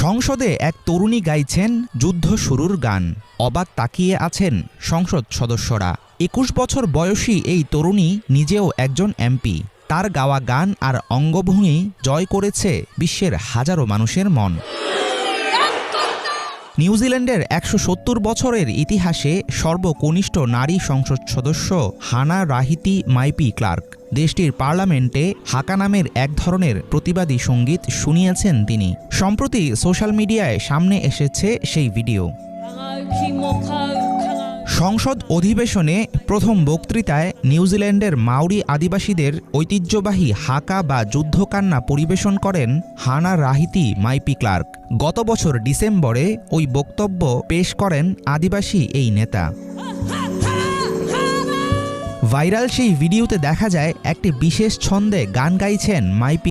সংসদে এক তরুণী গাইছেন যুদ্ধ শুরুর গান। অবাক তাকিয়ে আছেন সংসদ সদস্যরা। ২১ বছর বয়সী এই তরুণী নিজেও একজন এমপি। তার গাওয়া গান আর অঙ্গভঙ্গি জয় করেছে বিশ্বের হাজারো মানুষের মন। নিউজিল্যান্ডের ১৭০ বছরের ইতিহাসে সর্বকনিষ্ঠ নারী সংসদ সদস্য হানা রাহিতি মাইপি ক্লার্ক। দেশটির পার্লামেন্টে হাকা নামের এক ধরনের প্রতিবাদী সঙ্গীত শুনিয়েছেন তিনি। সম্প্রতি সোশ্যাল মিডিয়ায় সামনে এসেছে সেই ভিডিও। সংসদ অধিবেশনে প্রথম বক্তৃতায় নিউজিল্যান্ডের মাওরি আদিবাসীদের ঐতিহ্যবাহী হাকা বা যুদ্ধকান্না পরিবেশন করেন হানা রাহিতি মাইপি ক্লার্ক। গত বছর ডিসেম্বরে ওই বক্তব্য পেশ করেন আদিবাসী এই নেতা। ভাইরাল সেই ভিডিওতে দেখা যায় একটি বিশেষ ছন্দে গান গাইছেন মাইপি।